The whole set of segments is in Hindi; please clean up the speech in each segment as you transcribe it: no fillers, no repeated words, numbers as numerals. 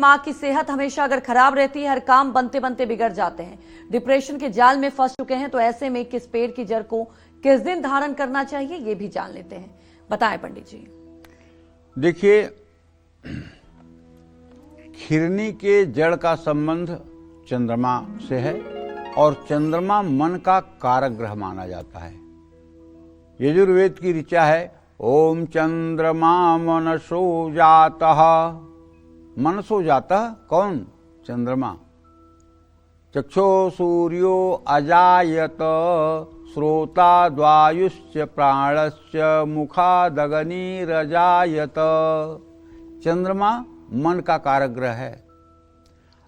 दिमाग की सेहत हमेशा अगर खराब रहती है, हर काम बनते बनते बिगड़ जाते हैं, डिप्रेशन के जाल में फंस चुके हैं, तो ऐसे में किस पेड़ की जड़ को किस दिन धारण करना चाहिए, ये भी जान लेते हैं। बताएं पंडित जी। देखिए, खिरनी के जड़ का संबंध चंद्रमा से है और चंद्रमा मन का कारक ग्रह माना जाता है। यजुर्वेद की ऋचा है, ओम चंद्रमा मनसो जातः। मनसो जातः कौन? चंद्रमा। चक्षो सूर्यो अजायत, श्रोता द्वायुश्च प्राणश्च, मुखादग्निरजायत। चंद्रमा मन का कारक ग्रह है।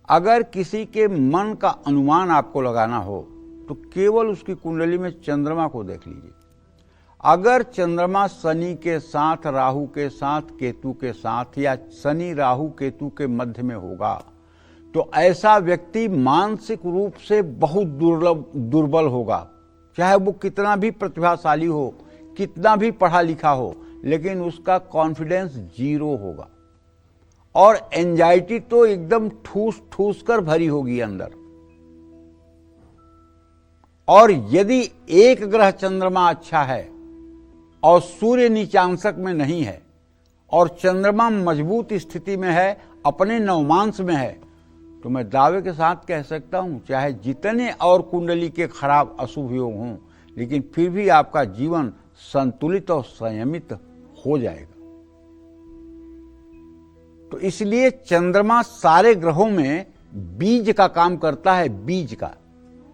अगर किसी के मन का अनुमान आपको लगाना हो तो केवल उसकी कुंडली में चंद्रमा को देख लीजिए। अगर चंद्रमा शनि के साथ, राहु के साथ, केतु के साथ या शनि राहु केतु के मध्य में होगा तो ऐसा व्यक्ति मानसिक रूप से बहुत दुर्बल होगा। चाहे वो कितना भी प्रतिभाशाली हो, कितना भी पढ़ा लिखा हो, लेकिन उसका कॉन्फिडेंस जीरो होगा और एंजाइटी तो एकदम ठूस ठूस कर भरी होगी अंदर। और यदि एक ग्रह चंद्रमा अच्छा है और सूर्य नीचांशक में नहीं है और चंद्रमा मजबूत स्थिति में है, अपने नवमांश में है, तो मैं दावे के साथ कह सकता हूं, चाहे जितने और कुंडली के खराब अशुभ योग हों, लेकिन फिर भी आपका जीवन संतुलित और संयमित हो जाएगा। तो इसलिए चंद्रमा सारे ग्रहों में बीज का काम करता है। बीज का,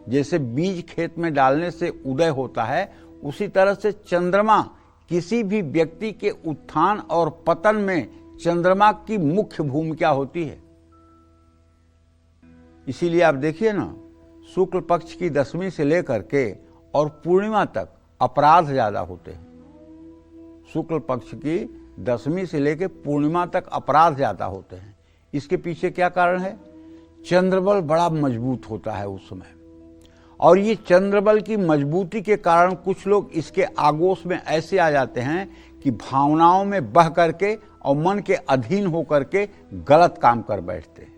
जैसे बीज खेत में डालने से उदय होता है, उसी तरह से चंद्रमा किसी भी व्यक्ति के उत्थान और पतन में चंद्रमा की मुख्य भूमिका होती है। इसीलिए आप देखिए ना, शुक्ल पक्ष की 10वीं से लेकर के और पूर्णिमा तक अपराध ज्यादा होते हैं। शुक्ल पक्ष की 10वीं से लेकर पूर्णिमा तक अपराध ज्यादा होते हैं। इसके पीछे क्या कारण है? चंद्रबल बड़ा मजबूत होता है उस समय, और ये चंद्रबल की मजबूती के कारण कुछ लोग इसके आगोश में ऐसे आ जाते हैं कि भावनाओं में बह करके और मन के अधीन होकर के गलत काम कर बैठते हैं।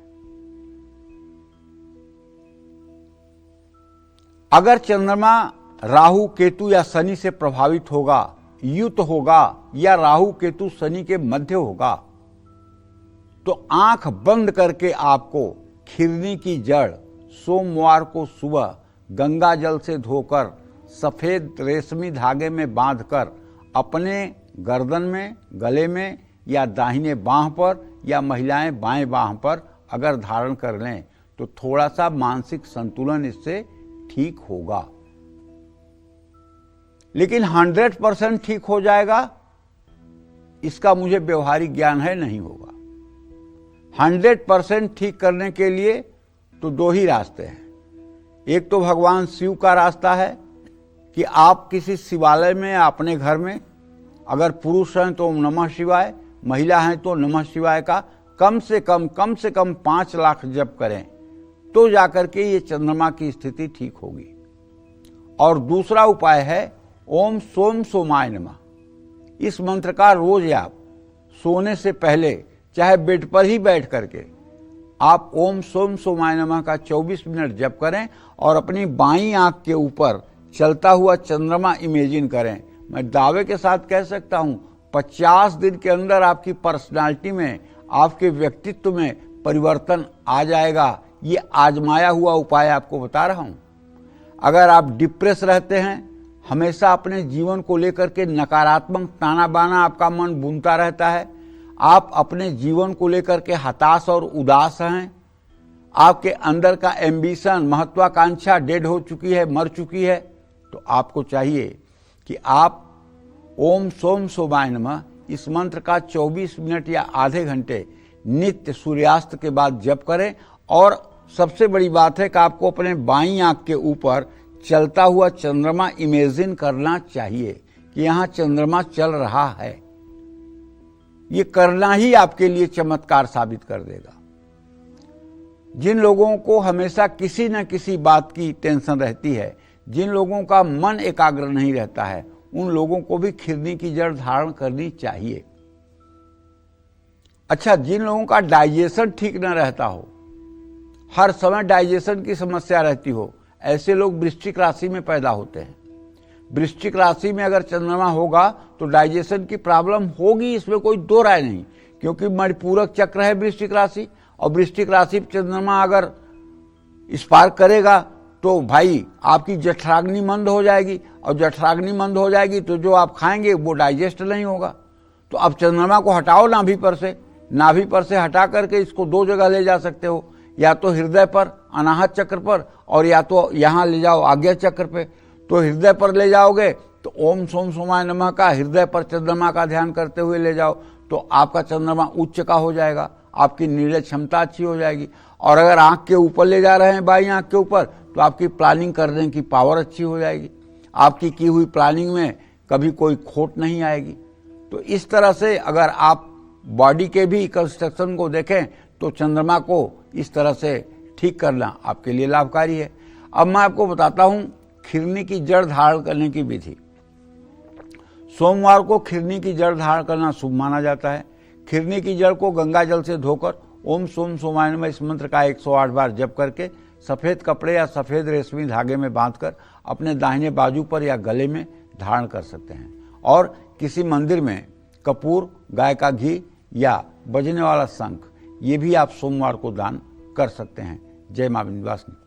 अगर चंद्रमा राहु केतु या शनि से प्रभावित होगा, युत होगा या राहु केतु शनि के मध्य होगा, तो आंख बंद करके आपको खिरनी की जड़ सोमवार को सुबह गंगा जल से धोकर सफेद रेशमी धागे में बांधकर अपने गर्दन में, गले में या दाहिने बांह पर या महिलाएं बाएं बांह पर अगर धारण कर लें तो थोड़ा सा मानसिक संतुलन इससे ठीक होगा। लेकिन 100% ठीक हो जाएगा इसका मुझे व्यवहारिक ज्ञान है, नहीं होगा। 100% ठीक करने के लिए तो दो ही रास्ते हैं। एक तो भगवान शिव का रास्ता है कि आप किसी शिवालय में या अपने घर में, अगर पुरुष हैं तो ओम नमः शिवाय, महिला हैं तो नमः शिवाय का कम से कम 5 लाख जप करें, तो जाकर के ये चंद्रमा की स्थिति ठीक होगी। और दूसरा उपाय है ओम सोम सोमाय नमः। इस मंत्र का रोज आप सोने से पहले चाहे बेड पर ही बैठ करके आप ओम सोम सोमाय नमः का 24 मिनट जप करें और अपनी बाईं आंख के ऊपर चलता हुआ चंद्रमा इमेजिन करें। मैं दावे के साथ कह सकता हूं 50 दिन के अंदर आपकी पर्सनालिटी में, आपके व्यक्तित्व में परिवर्तन आ जाएगा। ये आजमाया हुआ उपाय आपको बता रहा हूं। अगर आप डिप्रेस रहते हैं, हमेशा अपने जीवन को लेकर के नकारात्मक ताना बाना आपका मन बुनता रहता है, आप अपने जीवन को लेकर के हताश और उदास हैं, आपके अंदर का एम्बिशन, महत्वाकांक्षा डेड हो चुकी है, मर चुकी है, तो आपको चाहिए कि आप ओम सोम सोमाय नमः इस मंत्र का 24 मिनट या आधे घंटे नित्य सूर्यास्त के बाद जप करें। और सबसे बड़ी बात है कि आपको अपने बाईं आंख के ऊपर चलता हुआ चंद्रमा इमेजिन करना चाहिए कि यहाँ चंद्रमा चल रहा है। ये करना ही आपके लिए चमत्कार साबित कर देगा। जिन लोगों को हमेशा किसी न किसी बात की टेंशन रहती है, जिन लोगों का मन एकाग्र नहीं रहता है, उन लोगों को भी खिरनी की जड़ धारण करनी चाहिए। अच्छा, जिन लोगों का डाइजेशन ठीक न रहता हो, हर समय डाइजेशन की समस्या रहती हो, ऐसे लोग वृश्चिक राशि में पैदा होते हैं। वृश्चिक राशि में अगर चंद्रमा होगा तो डाइजेशन की प्रॉब्लम होगी, इसमें कोई दो राय नहीं, क्योंकि मणिपूरक चक्र है वृश्चिक राशि, और वृश्चिक राशि पर चंद्रमा अगर स्पार्क करेगा तो भाई आपकी जठराग्नि मंद हो जाएगी, और जठराग्नि मंद हो जाएगी तो जो आप खाएंगे वो डाइजेस्ट नहीं होगा। तो अब चंद्रमा को हटाओ नाभि पर से हटा करके इसको दो जगह ले जा सकते हो, या तो हृदय पर अनाहत चक्र पर, और या तो यहाँ ले जाओ आज्ञा चक्र पे। तो हृदय पर ले जाओगे तो ओम सोम सोमाय नमः का हृदय पर चंद्रमा का ध्यान करते हुए ले जाओ, तो आपका चंद्रमा उच्च का हो जाएगा, आपकी निर्णय क्षमता अच्छी हो जाएगी। और अगर आंख के ऊपर ले जा रहे हैं, बाई आंख के ऊपर, तो आपकी प्लानिंग करने की पावर अच्छी हो जाएगी, आपकी की हुई प्लानिंग में कभी कोई खोट नहीं आएगी। तो इस तरह से अगर आप बॉडी के भी कंस्ट्रक्शन को देखें तो चंद्रमा को इस तरह से ठीक करना आपके लिए लाभकारी है। अब मैं आपको बताता हूं खिरनी की जड़ धारण करने की विधि। सोमवार को खिरनी की जड़ धारण करना शुभ माना जाता है। खिरनी की जड़ को गंगा जल से धोकर ओम सोम सोमाय नमः इस मंत्र का 108 बार जप करके सफेद कपड़े या सफेद रेशमी धागे में बांधकर अपने दाहिने बाजू पर या गले में धारण कर सकते हैं, और किसी मंदिर में कपूर, गाय का घी या बजने वाला शंख, ये भी आप सोमवार को दान कर सकते हैं। जय मां विंध्यवासिनी।